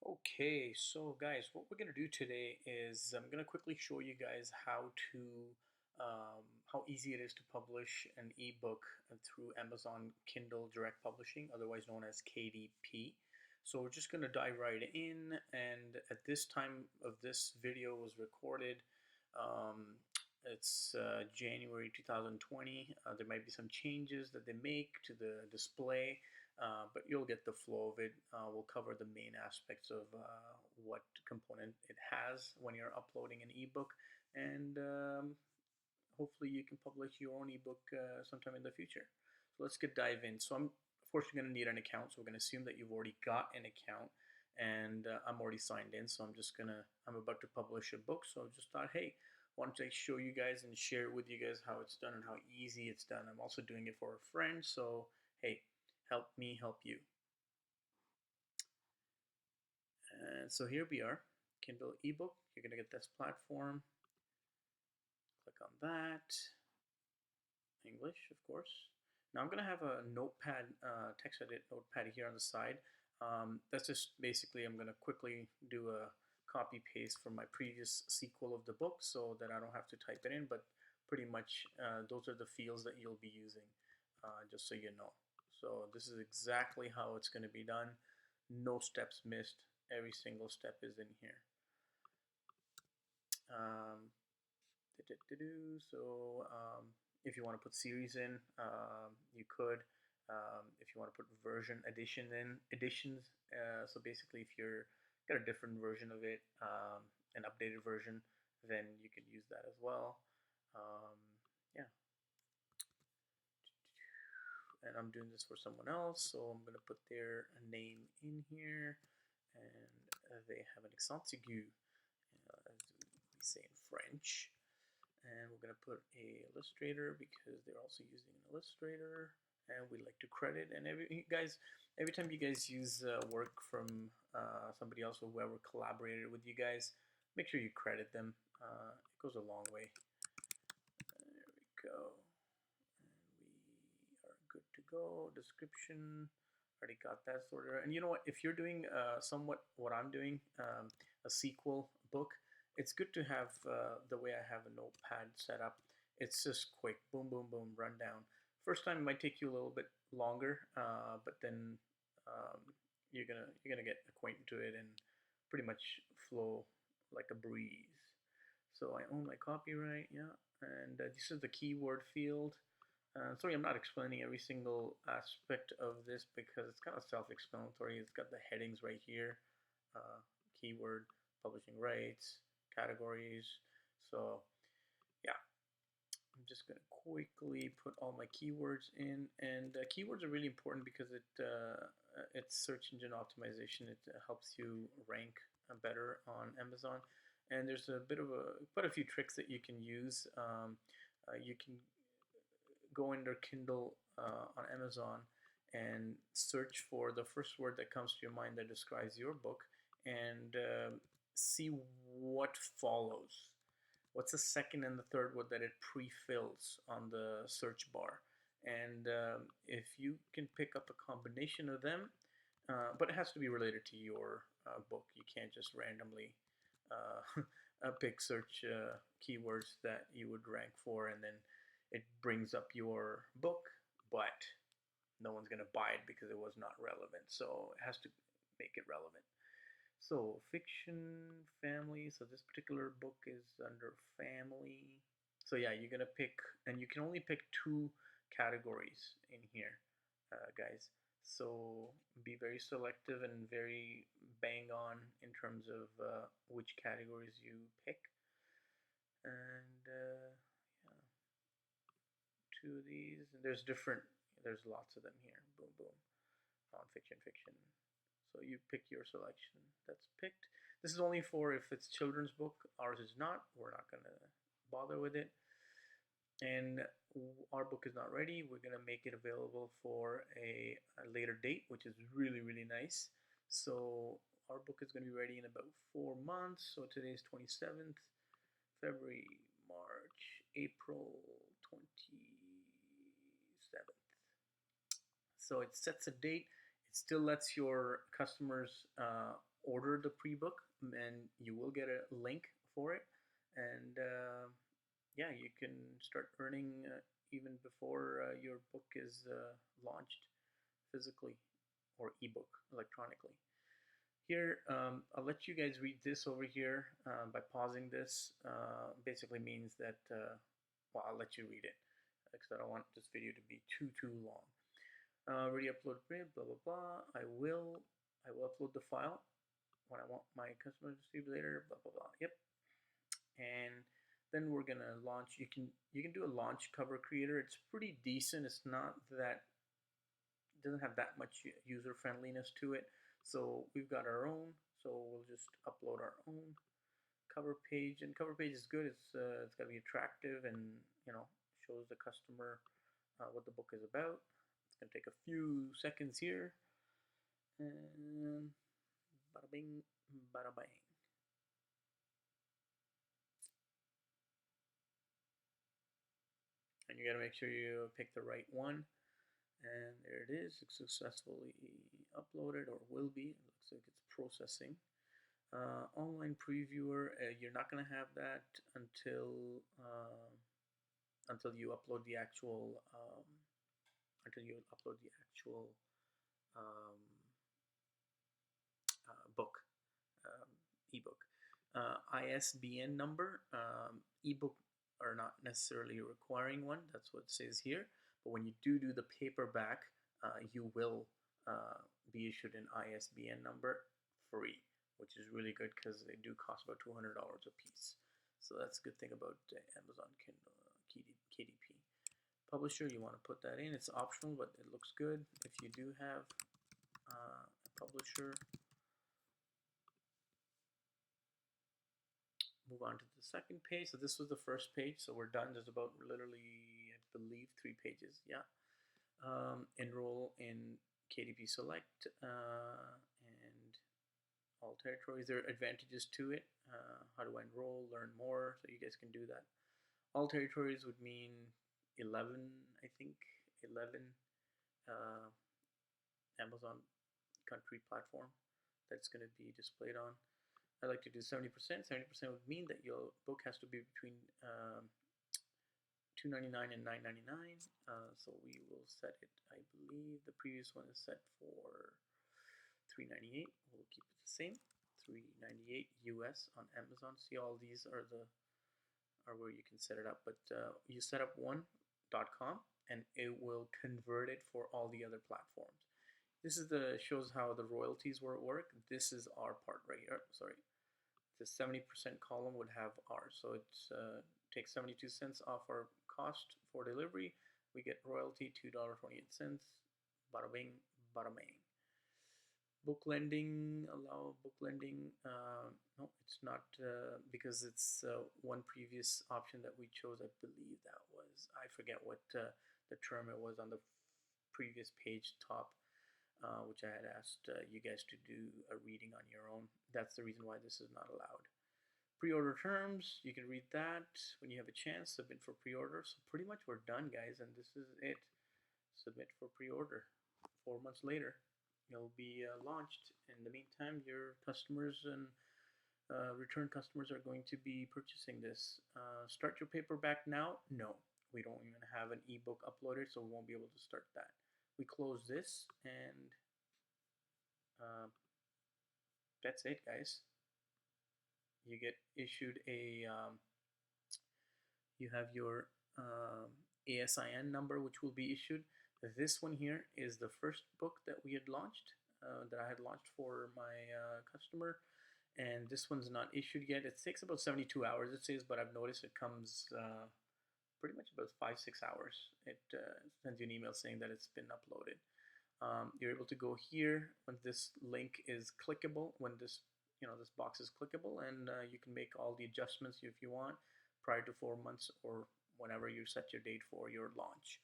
Okay, so guys, what we're gonna do today is I'm gonna quickly show you guys how easy it is to publish an ebook through Amazon Kindle Direct Publishing, otherwise known as KDP. So we're just gonna dive right in, and at this time of this video was recorded, um, it's January 2020. There might be some changes that they make to the display, but you'll get the flow of it. We'll cover the main aspects of what component it has when you're uploading an ebook, and hopefully you can publish your own ebook sometime in the future. So let's dive in. So I'm of course you're going to need an account. So we're going to assume that you've already got an account, and I'm already signed in. So I'm about to publish a book. So I just thought, hey, why don't I show you guys and share with you guys how it's done and how easy it's done. I'm also doing it for a friend. So hey, help me help you. And so here we are, Kindle ebook. You're going to get this platform. Click on that. English, of course. Now I'm going to have a notepad, text edit notepad here on the side. That's just basically I'm going to quickly do a copy paste from my previous sequel of the book so that I don't have to type it in, but pretty much those are the fields that you'll be using, just so you know. So this is exactly how it's going to be done. No steps missed. Every single step is in here. Um, so if you want to put series in, you could. If you want to put version editions. So basically, if you're got a different version of it, an updated version, then you could use that as well. Yeah. And I'm doing this for someone else, so I'm gonna put their name in here, and they have an accent aigu, as we say in French. And we're gonna put a illustrator because they're also using an illustrator, and we like to credit. And every time you guys use work from somebody else or whoever collaborated with you guys, make sure you credit them. It goes a long way. There we go. We are good to go. Description, already got that sorted out. And you know what? If you're doing somewhat what I'm doing, a sequel book, it's good to have the way I have a notepad set up. It's just quick, boom, boom, boom, run down. First time it might take you a little bit longer, but then um, you're gonna get acquainted to it and pretty much flow like a breeze. So I own my copyright, yeah, and this is the keyword field. Sorry, I'm not explaining every single aspect of this because it's kind of self-explanatory. It's got the headings right here, keyword, publishing rights, categories. So yeah, I'm just going to quickly put all my keywords in. And keywords are really important because it's search engine optimization. It helps you rank better on Amazon. And there's quite a few tricks that you can use. You can go under Kindle on Amazon and search for the first word that comes to your mind that describes your book, and see what follows. What's the second and the third word that it pre-fills on the search bar? And if you can pick up a combination of them, but it has to be related to your book. You can't just randomly pick search keywords that you would rank for, and then it brings up your book, but no one's going to buy it because it was not relevant. So it has to make it relevant. So fiction, family. So this particular book is under family. So yeah, you're going to pick, and you can only pick two categories in here, guys. So be very selective and very bang on in terms of which categories you pick. And yeah, two of these. And there's lots of them here. Boom, boom. Non-fiction, fiction. So you pick your selection that's picked. This is only for if it's children's book. Ours is not. We're not going to bother with it. And our book is not ready. We're going to make it available for a later date, which is really, really nice. So our book is going to be ready in about 4 months. So today's 27th, February, March, April 27th. So it sets a date. still lets your customers order the pre-book, and you will get a link for it. And yeah, you can start earning even before your book is launched physically or ebook electronically. Here, I'll let you guys read this over here by pausing this. Basically means that, well, I'll let you read it because I don't want this video to be too long. Already upload print, blah blah blah. I will upload the file when I want my customer to receive later, blah blah blah. Yep. And then we're gonna launch. You can do a launch cover creator. It's pretty decent. It's not that, it doesn't have that much user friendliness to it. So we've got our own. So we'll just upload our own cover page. And cover page is good. It's got to be attractive and shows the customer what the book is about. It's gonna take a few seconds here, and bada bing, bada bang. And you gotta make sure you pick the right one. And there it is. It's successfully uploaded, or will be. It looks like it's processing. Online previewer. You're not gonna have that until you upload the actual um, book, ebook. ISBN number. Ebook are not necessarily requiring one. That's what it says here. But when you do the paperback, you will be issued an ISBN number free, which is really good because they do cost about $200 a piece. So that's a good thing about Amazon Kindle KDP. Publisher, you want to put that in. It's optional, but it looks good. If you do have a publisher, move on to the second page. So this was the first page, so we're done. There's about literally, I believe, 3 pages. Yeah. Enroll in KDP Select and all territories. There are advantages to it. How do I enroll? Learn more. So you guys can do that. All territories would mean 11, I think, 11 Amazon country platform that's going to be displayed on. I like to do 70%. 70% would mean that your book has to be between $2.99 and $9.99. So we will set it. I believe the previous one is set for $3.98. We'll keep it the same. $3.98 US on Amazon. See, all these are where you can set it up. But you set up one.com and it will convert it for all the other platforms. This is shows how the royalties work. This is our part right here. Sorry, the 70% column would have ours. So it takes 72 cents off our cost for delivery. We get royalty $2.28. Bada bing, bada bang. Book lending, allow book lending. No, it's not because it's one previous option that we chose. I believe that was, I forget what the term it was on the previous page top. Which I had asked you guys to do a reading on your own. That's the reason why this is not allowed. Pre-order terms, you can read that when you have a chance. Submit for pre-order. So pretty much we're done, guys, and this is it. Submit for pre-order. 4 months later, it'll be launched. In the meantime, your customers and return customers are going to be purchasing this. Start your paperback now? No, we don't even have an ebook uploaded, so we won't be able to start that. We close this, and that's it, guys. You get issued you have your ASIN number, which will be issued. This one here is the first book that we had launched, that I had launched for my customer, and this one's not issued yet. It takes about 72 hours, it says, but I've noticed it comes pretty much about 5-6 hours. It sends you an email saying that it's been uploaded. You're able to go here when this link is clickable, when this this box is clickable, and you can make all the adjustments if you want prior to 4 months or whenever you set your date for your launch.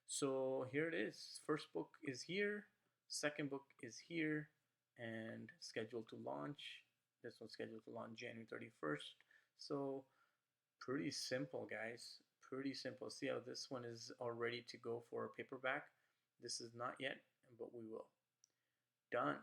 So here it is. First book is here, second book is here, and scheduled to launch. This one's scheduled to launch January 31st. So pretty simple, guys. Pretty simple. See how this one is all ready to go for a paperback? This is not yet, but we will. done.